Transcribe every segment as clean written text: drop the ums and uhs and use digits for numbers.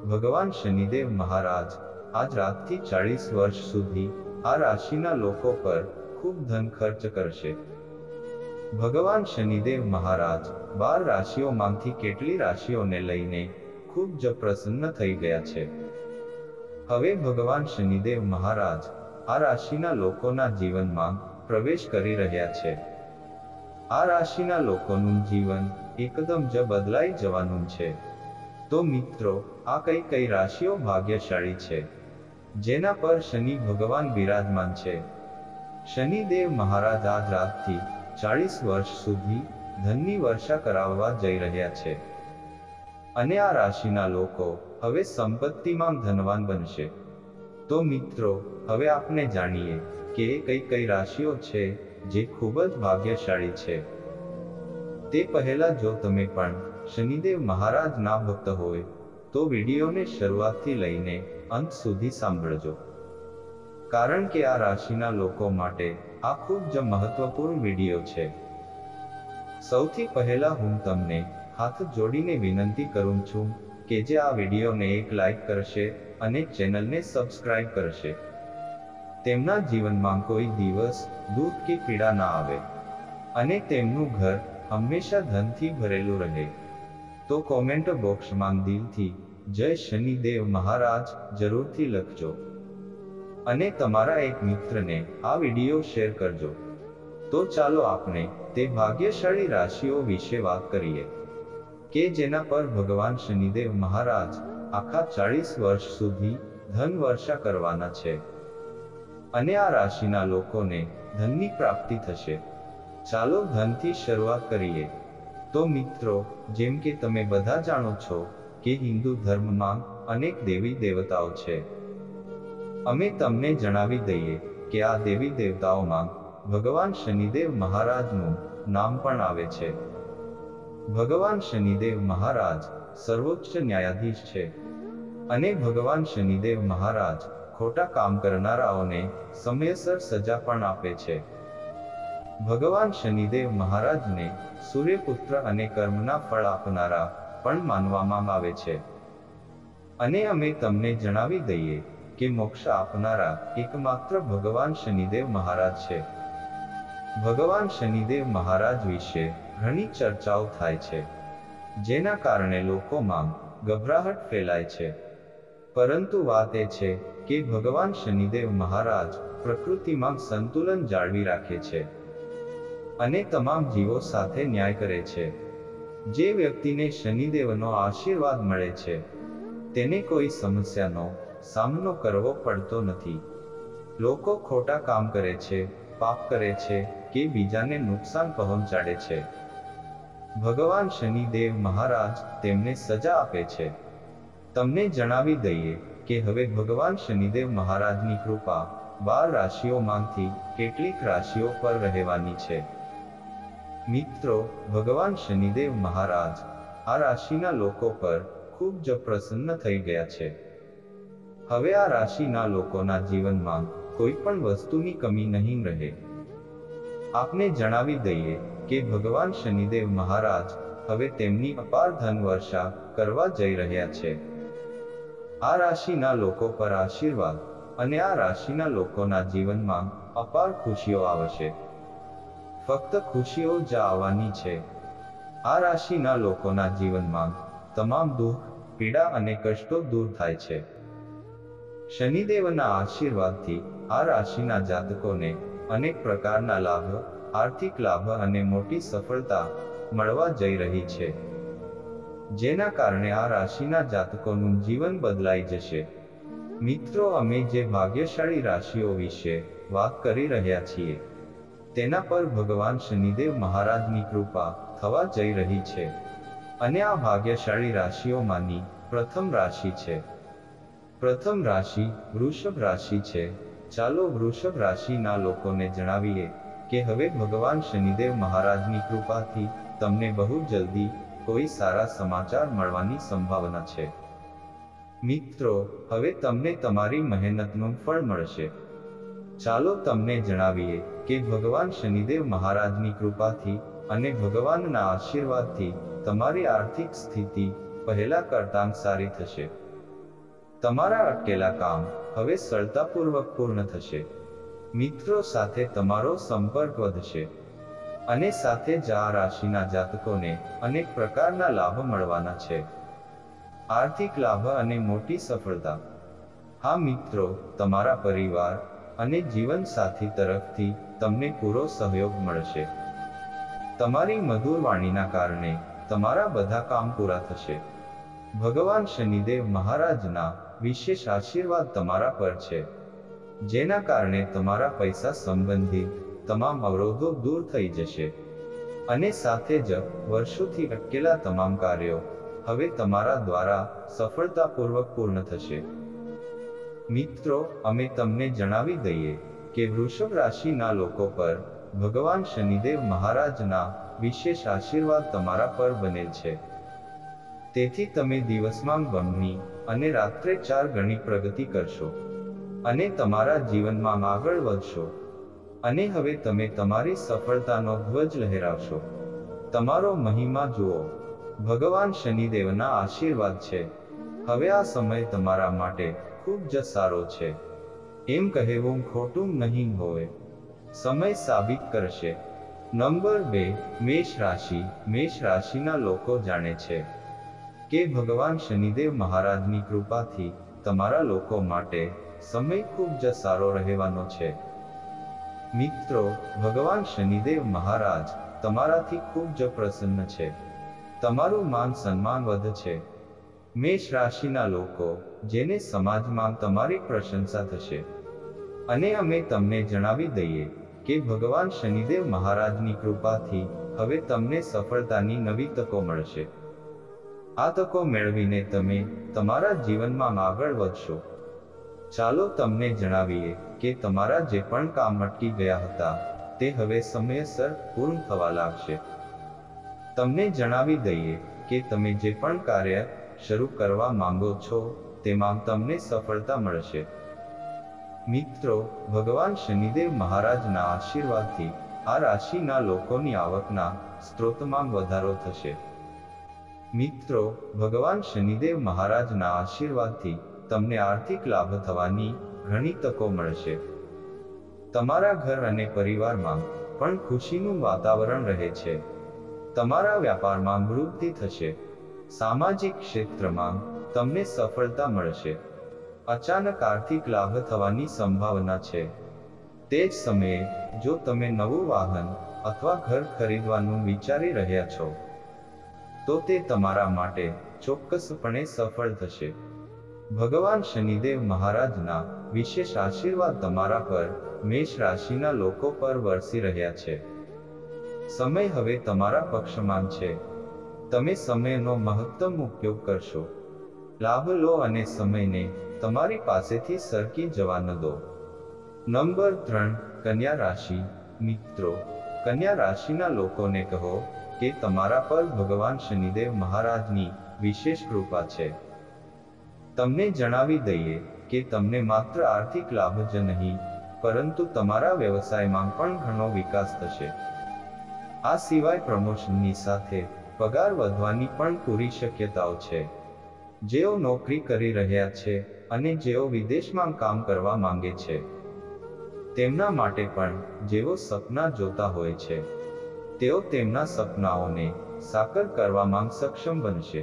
ભગવાન શનિદેવ મહારાજ આજ રાતથી 40 વર્ષ સુધી આ રાશિના લોકો પર ખૂબ ધન ખર્ચ કરશે. ભગવાન શનિદેવ મહારાજ 12 રાશિઓમાંથી કેટલી રાશિઓને લઈને ખૂબ જ પ્રસન્ન થઈ ગયા છે. હવે ભગવાન શનિદેવ મહારાજ આ રાશિના લોકોના જીવનમાં પ્રવેશ કરી રહ્યા છે. આ રાશિના લોકોનું જીવન એકદમ જ બદલાઈ જવાનું છે. તો મિત્રો, આ કઈ રાશિઓ ભાગ્યશાળી છે જેના પર શનિ ભગવાન બિરાજમાન છે? શનિદેવ મહારાજ આજ રાતથી 40 વર્ષ સુધી ધનની વર્ષા કરાવવા જઈ રહ્યા છે અને આ રાશિના લોકો હવે સંપત્તિમાં ધનવાન બનશે. તો મિત્રો, હવે આપણે જાણીએ કે કઈ રાશિઓ છે જે ખૂબ જ ભાગ્યશાળી છે. તે પહેલા જો તમે પણ શનિદેવ મહારાજના ભક્ત હોય તો વિડીયોને શરૂઆતથી લઈને અંત સુધી સાંભળજો, કારણ કે આ રાશિના લોકો માટે આ ખૂબ જ મહત્વપૂર્ણ વિડીયો છે. સૌથી પહેલા હું તમને હાથ જોડીને વિનંતી કરું છું કે જે આ વિડીયોને એક લાઈક કરશે અને ચેનલને સબસ્ક્રાઇબ કરશે. તેમના જીવનમાં કોઈ દિવસ દુઃખ કે પીડા ના આવે અને તેમનું ઘર હંમેશા ધનથી ભરેલું રહે. તો કોમેન્ટ બોક્સમાં દિલથી જય શનિદેવ મહારાજ જરૂરથી લખજો અને તમારા એક મિત્રને આ વિડીયો શેર કરજો. તો ચાલો આપણે તે ભાગ્યશાળી રાશિઓ વિશે વાત કરીએ કે જેના પર ભગવાન શનિદેવ મહારાજ આખા 40 વર્ષ સુધી ધન વર્ષા કરવાના છે અને આ રાશિના લોકોને ધનની પ્રાપ્તિ થશે. ચાલો ધનથી શરૂઆત કરીએ. તો મિત્રો, જેમ કે તમે બધા જાણો છો કે હિન્દુ ધર્મમાં અનેક દેવી દેવતાઓ છે. અમે તમને જણાવી દઈએ કે આ દેવી દેવતાઓમાં ભગવાન શનિદેવ મહારાજનું નામ પણ આવે છે. ભગવાન શનિદેવ મહારાજ સર્વોચ્ચ ન્યાયાધીશ છે અને ભગવાન શનિદેવ મહારાજ ખોટા કામ કરનારાઓને સમયસર સજા પણ આપે છે. ભગવાન શનિદેવ મહારાજને સૂર્યપુત્ર અને કર્મના ફળ આપનારા પણ માનવામાં આવે છે અને અમે તમને જણાવી દઈએ કે મોક્ષ આપનારા એકમાત્ર ભગવાન શનિદેવ મહારાજ છે. ભગવાન શનિદેવ મહારાજ વિશે ઘણી ચર્ચાઓ થાય છે જેના કારણે લોકોમાં ગભરાહટ ફેલાય છે. પરંતુ વાત એ છે કે ભગવાન શનિદેવ મહારાજ પ્રકૃતિમાં સંતુલન જાળવી રાખે છે અને તમામ જીવો સાથે ન્યાય કરે છે. જે વ્યક્તિને શનિદેવનો આશીર્વાદ મળે છે તેને કોઈ સમસ્યાનો સામનો કરવો પડતો નથી. લોકો ખોટા કામ કરે છે, પાપ કરે છે કે બીજાને નુકસાન પહોંચાડે છે, ભગવાન શનિદેવ મહારાજ તેમને સજા આપે છે. તમને જણાવી દઈએ કે હવે ભગવાન શનિદેવ મહારાજની કૃપા 12 રાશિઓમાંથી કેટલીક રાશિઓ પર રહેવાની છે. મિત્રો, ભગવાન શનિદેવ મહારાજ આ રાશિના લોકો પર ખૂબ જ પ્રસન્ન થઈ ગયા છે. હવે આ રાશિના લોકોના જીવનમાં કોઈ પણ વસ્તુની કમી નહીં રહે. આપને જણાવી દઈએ કે ભગવાન શનિદેવ મહારાજ હવે તેમની અપાર ધન વર્ષા કરવા જઈ રહ્યા છે. આ રાશિના લોકો પર આશીર્વાદ અને આ રાશિના લોકોના જીવનમાં અપાર ખુશીઓ આવશે. ફક્ત ખુશીઓ જ આવવાની છે. આ રાશિના લોકોના જીવનમાં તમામ દુઃખ, પીડા અને કષ્ટો દૂર થાય છે. શનિદેવના આશીર્વાદથી આ રાશિના જાતકોને અનેક પ્રકારના લાભ, આર્થિક લાભ અને મોટી સફળતા મળવા જઈ રહી છે, જેના કારણે આ રાશિના જાતકોનું જીવન બદલાઈ જશે. મિત્રો, અમે જે ભાગ્યશાળી રાશિઓ વિશે વાત કરી રહ્યા છીએ તેના પર ભગવાન શનિદેવ મહારાજની કૃપા થવા જઈ રહી છે અને આ ભાગ્યશાળી રાશિઓમાંની પ્રથમ રાશિ છે. પ્રથમ રાશિ વૃષભ રાશિ છે. ચાલો વૃષભ રાશિના લોકોને જણાવીએ કે હવે ભગવાન શનિદેવ મહારાજની કૃપાથી તમને બહુ જલ્દી કોઈ સારા સમાચાર મળવાની સંભાવના છે. મિત્રો, હવે તમને તમારી મહેનતનું ફળ મળશે. ચાલો તમને જણાવીએ કે ભગવાન શનિદેવ મહારાજની કૃપાથી અને ભગવાનના આશીર્વાદથી તમારી આર્થિક સ્થિતિ પહેલા કરતાં સારી થશે. તમારા અટકેલા કામ હવે સરળતાપૂર્વક પૂર્ણ થશે. મિત્રો સાથે તમારો સંપર્ક વધશે અને સાથે જ આ રાશિના જાતકોને અનેક પ્રકારના લાભ મળવાના છે. આર્થિક લાભ અને મોટી સફળતા. હા મિત્રો, તમારા પરિવાર અને જીવનસાથી તરફથી તમને પૂરો સહયોગ મળશે. તમારી મધુર વાણીના કારણે તમારા બધા કામ પૂરા થશે. ભગવાન શનિદેવ મહારાજના વિશેષ આશીર્વાદ તમારા પર છે, જેના કારણે તમારા પૈસા સંબંધિત તમામ અવરોધો દૂર થઈ જશે અને સાથે જ વર્ષોથી અટકેલા તમામ કાર્યો હવે તમારા દ્વારા સફળતાપૂર્વક પૂર્ણ થશે. મિત્રો, અમે તમને જણાવી દઈએ કે વૃષભ રાશિના લોકો પર ભગવાન શનિદેવ મહારાજના વિશેષ આશીર્વાદ તમારા પર બનેલ છે. તેથી તમે દિવસમાં ગમની અને રાત્રે 4 ગણી પ્રગતિ કરશો અને તમારા જીવનમાં આગળ વધશો અને હવે તમે તમારી સફળતાનો ધ્વજ લહેરાવશો. તમારો મહિમા જુઓ. ભગવાન શનિદેવના આશીર્વાદ છે. હવે આ સમય તમારા માટે ખૂબ જ સારો છે એમ કહેવું ખોટું નહીં હોય. સમય સાબિત કરશે. નંબર 2, મેષ રાશિ. મેષ રાશિના લોકો જાણે છે કે ભગવાન શનિદેવ મહારાજની કૃપાથી તમારા લોકો માટે સમય ખૂબ જ સારો રહેવાનો છે. મિત્રો, ભગવાન શનિદેવ મહારાજ તમારાથી ખૂબ જ પ્રસન્ન છે. તમારું માન સન્માન વધશે. મેષ રાશિના લોકો જેને સમાજમાં તમારી પ્રશંસા થશે. અને અમે તમને જણાવી દઈએ કે ભગવાન શનિદેવ મહારાજની કૃપાથી હવે તમને સફળતાની નવી તકો મળશે. આ તકો મેળવીને તમે તમારા જીવનમાં આગળ વધશો. ચાલો તમને જણાવીએ કે તમારા જે પણ કામ અટકી ગયા હતા તે હવે સમયસર પૂર્ણ થવા લાગશે. તમને જણાવી દઈએ કે તમે જે પણ કાર્ય શરૂ કરવા માંગો છો તેમાં તમને સફળતા મળશે. મિત્રો, ભગવાન શનિદેવ મહારાજના આશીર્વાદથી આ રાશિના લોકોની આવકના સ્ત્રોતમાં વધારો થશે. મિત્રો, ભગવાન શનિદેવ મહારાજના આશીર્વાદથી તમને આર્થિક લાભ થવાની ઘણી તકો મળશે. તમારા ઘર અને પરિવારમાં પણ ખુશીનું વાતાવરણ રહે છે. તમારા વ્યાપારમાં વૃદ્ધિ થશે. સામાજિક ક્ષેત્રમાં તમને સફળતા મળશે. અચાનક આર્થિક લાભ થવાની સંભાવના છે. તે જ સમયે જો તમે નવું વાહન અથવા ઘર ખરીદવાનું વિચારી રહ્યા છો તો તે તમારા માટે ચોક્કસપણે સફળ થશે. ભગવાન શનિદેવ મહારાજના વિશેષ આશીર્વાદ તમારા પર મેષ રાશિના લોકો પર વરસી રહ્યા છે. સમય હવે તમારા પક્ષમાં છે. તમે સમયનો મહત્તમ ઉપયોગ કરશો. લાભ લો અને સમયને તમારી પાસેથી સરકી જવા ન દો. નંબર 3, કન્યા રાશિ. મિત્રો, કન્યા રાશિના લોકોને કહો કે તમારા પર ભગવાન શનિદેવ મહારાજની વિશેષ કૃપા છે. તમને જણાવી દઈએ કે તમને માત્ર આર્થિક લાભ જ નહીં પરંતુ તમારા વ્યવસાયમાં પણ ઘણો વિકાસ થશે. આ સિવાય પ્રમોશનની સાથે પગાર વધવાની પણ પૂરી શક્યતાઓ છે. જેઓ નોકરી કરી રહ્યા છે અને જેઓ વિદેશમાં કામ કરવા માંગે છે તેમના માટે પણ જેઓ સપના જોતા હોય છે તેઓ તેમના સપનાઓને સાકાર કરવામાં સક્ષમ બનશે.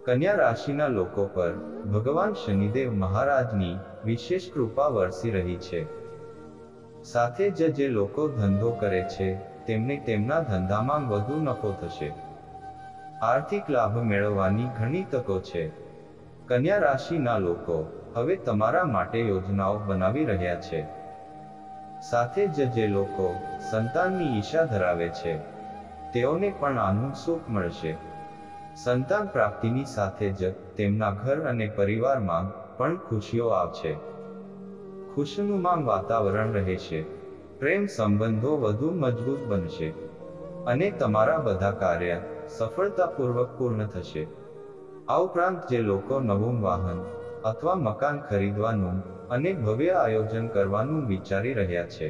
કન્યા રાશિના લોકો પર ભગવાન શનિદેવ મહારાજની વિશેષ કૃપા વરસી રહી છે. સાથે જ જે લોકો ધંધો કરે છે તેમને તેમના ધંધામાં વધુ નફો થશે. આર્થિક લાભ મેળવવાની ઘણી તકો છે. કન્યા રાશિના લોકો હવે તમારા માટે યોજનાઓ બનાવી રહ્યા છે. સાથે જ જે લોકો સંતાનની ઈચ્છા ધરાવે છે તેઓને પણ આનું સુખ મળશે. સંતાન પ્રાપ્તિની સાથે જ તેમના ઘર અને પરિવારમાં પણ ખુશીઓ આવશે. ખુશનુમા વાતાવરણ રહેશે. પ્રેમ સંબંધો વધુ મજબૂત બનશે અને તમારા બધા કાર્ય સફળતાપૂર્વક પૂર્ણ થશે. આ ઉપરાંત જે લોકો નવું વાહન અથવા મકાન ખરીદવાનું અને ભવ્ય આયોજન કરવાનું વિચારી રહ્યા છે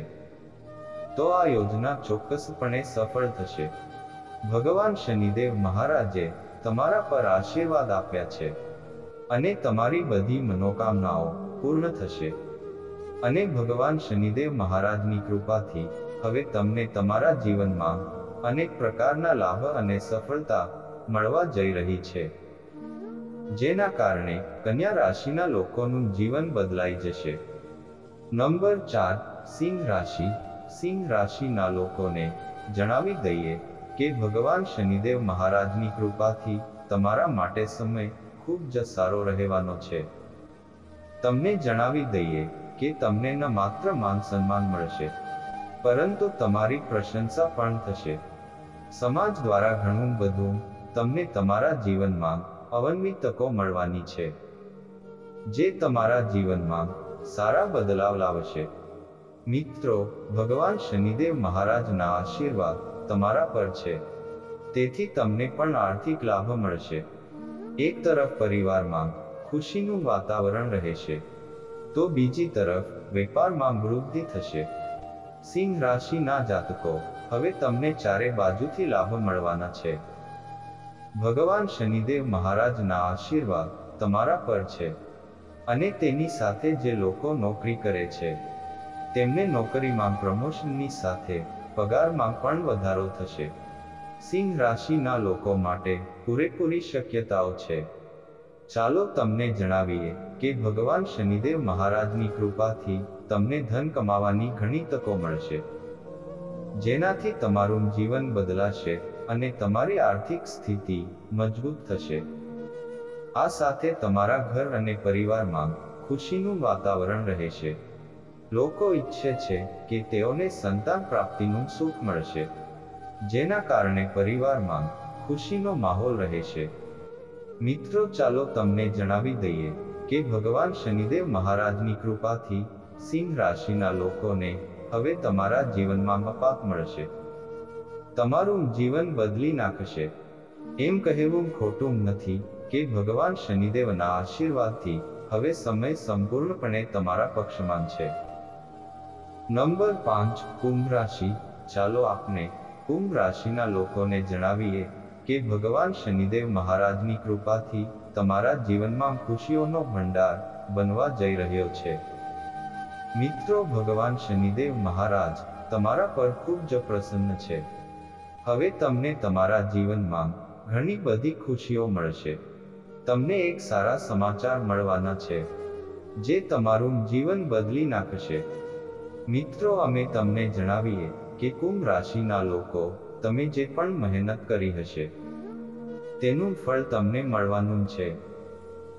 તો આ યોજના ચોક્કસપણે સફળ થશે. ભગવાન શનિદેવ મહારાજે તમારા પર આશીર્વાદ આપ્યા છે અને તમારી બધી મનોકામનાઓ પૂર્ણ થશે. અને ભગવાન શનિદેવ મહારાજની કૃપાથી હવે તમને તમારા જીવનમાં અનેક પ્રકારના લાભ અને સફળતા મળવા જઈ રહી છે, જેના કારણે કન્યા રાશિના લોકોનું જીવન બદલાઈ જશે. નંબર 4, સિંહ રાશિ. સિંહ રાશિના લોકોને જણાવી દઈએ કે ભગવાન શનિદેવ મહારાજની કૃપાથી તમારા માટે સમય ખૂબ જ સારો રહેવાનો છે. તમને જણાવી દઈએ કે તમને ન માત્ર માન સન્માન મળશે, પરંતુ તમારી પ્રશંસા પણ થશે. સમાજ દ્વારા ઘણું બધું તમને તમારા જીવનમાં અવનવી તકો મળવાની છે, જે તમારા જીવનમાં સારા બદલાવ લાવશે. મિત્રો, ભગવાન શનિદેવ મહારાજના આશીર્વાદ તમારા પર છે, તેથી તમને પણ આર્થિક લાભ મળશે. એક તરફ પરિવારમાં ખુશીનું વાતાવરણ રહેશે, તો બીજી તરફ વેપારમાં વૃદ્ધિ થશે. સિંહ રાશિના જાતકો, હવે તમને ચારે બાજુથી લાભ મળવાના છે. ભગવાન શનિદેવ મહારાજના આશીર્વાદ તમારા પર છે, અને તેની સાથે જે લોકો નોકરી કરે છે, તેમને નોકરીમાં પ્રમોશનની સાથે પગારમાં પણ વધારો થશે. સિંહ રાશિના લોકો માટે પૂરેપૂરી શક્યતાઓ છે. ચાલો તમને જણાવીએ કે ભગવાન શનિદેવ મહારાજની કૃપાથી તમને ધન કમાવાની ઘણી તકો મળશે, જેનાથી તમારું જીવન બદલાશે અને તમારી આર્થિક સ્થિતિ મજબૂત થશે. આ સાથે તમારા ઘર અને પરિવારમાં ખુશીનું વાતાવરણ રહેશે. લોકો ઈચ્છે છે કે તેઓને સંતાન પ્રાપ્તિનું સુખ મળશે, જેના કારણે પરિવારમાં ખુશીનો માહોલ રહેશે. મિત્રો, ચાલો તમને જણાવી દઈએ કે ભગવાન શનિદેવ મહારાજની કૃપાથી સિંહ રાશિના લોકોને હવે તમારા જીવનમાં મપાત મળશે. તમારું જીવન બદલી નાખશે. એમ કહેવું ખોટું નથી કે ભગવાન શનિદેવના આશીર્વાદથી હવે સમય સંપૂર્ણપણે તમારા પક્ષમાં છે. નંબર 5, કુંભ રાશિ. ચાલો આપણે કુંભ રાશિના લોકોને જણાવીએ કે ભગવાન શનિદેવ મહારાજની કૃપાથી તમારા જીવનમાં ખુશીઓનો ભંડાર બનવા જઈ રહ્યો છે. મિત્રો, ભગવાન શનિદેવ મહારાજ તમારા પર ખૂબ જ પ્રસન્ન છે. હવે તમને તમારા જીવનમાં ઘણી બધી ખુશીઓ મળશે. તમને એક સારા સમાચાર મળવાના છે, જે તમારું જીવન બદલી નાખશે. મિત્રો, અમે તમને જણાવીએ કે કુંભ રાશિના લોકો, તમે જે પણ મહેનત કરી હશે, તેનું ફળ તમને મળવાનું છે.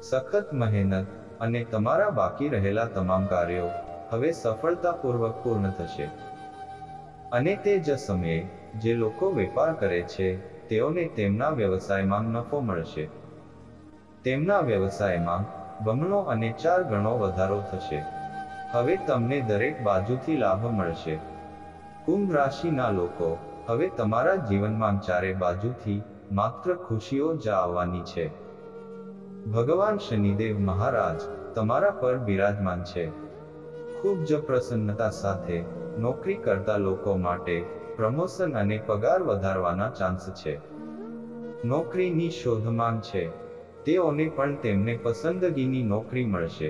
સખત મહેનત અને તમારા બાકી રહેલા તમામ કાર્યો હવે સફળતાપૂર્વક પૂર્ણ થશે. અને તે જ સમયે જે લોકો વેપાર કરે છે, તેઓને તેમના વ્યવસાયમાં નફો મળશે. તેમના વ્યવસાયમાં બમણો અને 4 ગણો વધારો થશે. હવે તમને દરેક બાજુથી લાભ મળશે. કુંભ રાશિના લોકો, હવે તમારા જીવનમાં ચારે બાજુથી માત્ર ખુશીઓ જ આવવાની છે. ભગવાન શનિદેવ મહારાજ તમારા પર બિરાજમાન છે. ખૂબ જ પ્રસન્નતા સાથે નોકરી કરતા લોકો માટે પ્રમોશન અને પગાર વધારવાના ચાન્સ છે. નોકરીની શોધમાં છે, તેઓને પણ તેમને પસંદગીની નોકરી મળશે.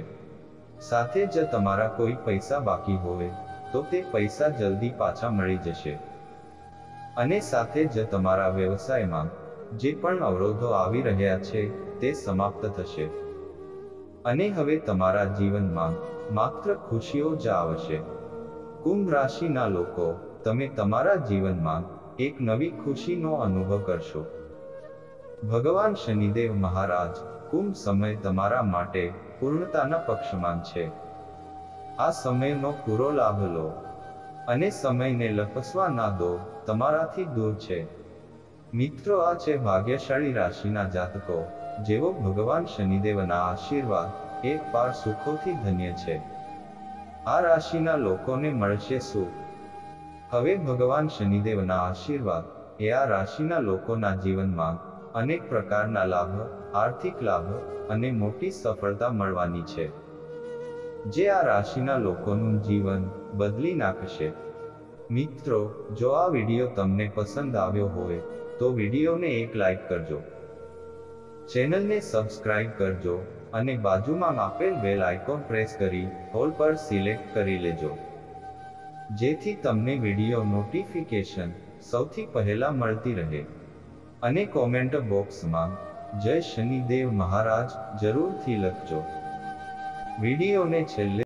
સાથે જ તમારા કોઈ પૈસા બાકી હોય તો તે પૈસા જલ્દી પાછા મળી જશે. અને સાથે જ તમારા વ્યવસાયમાં જે પણ અવરોધો આવી રહ્યા છે, તે સમાપ્ત થશે. અને હવે તમારા જીવનમાં માત્ર ખુશીઓ જ આવશે. કુંભ રાશિના લોકો, તમે તમારા જીવનમાં એક નવી ખુશીનો અનુભવ કરશો. ભગવાન શનિદેવ મહારાજ કુંભ સમય તમારા માટે પૂર્ણતાના પક્ષમાં છે. આ સમયનો પૂરો લાભ લો અને સમયને લપસવા ના દો, તમારાથી દૂર છે. મિત્રો, આ છે ભાગ્યશાળી રાશિના જાતકો, જેઓ ભગવાન શનિદેવના આશીર્વાદ એક પાર સુખોથી ધન્ય છે. આ રાશિના લોકોને મળશે સુખ. હવે ભગવાન શનિદેવના આશીર્વાદ એ આ રાશિના લોકોના જીવનમાં અનેક પ્રકારના લાભ, આર્થિક લાભ અને મોટી સફળતા મળવાની છે, જે આ રાશિના લોકોનું જીવન બદલી નાખશે. મિત્રો, જો આ વિડીયો તમને પસંદ આવ્યો હોય તો વિડીયોને એક લાઈક કરજો, ચેનલને સબસ્ક્રાઇબ કરજો અને બાજુમાં આપેલ બેલ આઇકોન પ્રેસ કરી ઓલ પર સિલેક્ટ કરી લેજો, જેથી તમને વિડિયો નોટિફિકેશન સૌથી પહેલા મળતી રહે. અને કોમેન્ટ બોક્સમાં જય શનિદેવ મહારાજ જરૂરથી લખજો. વિડિયોને છેલ્લે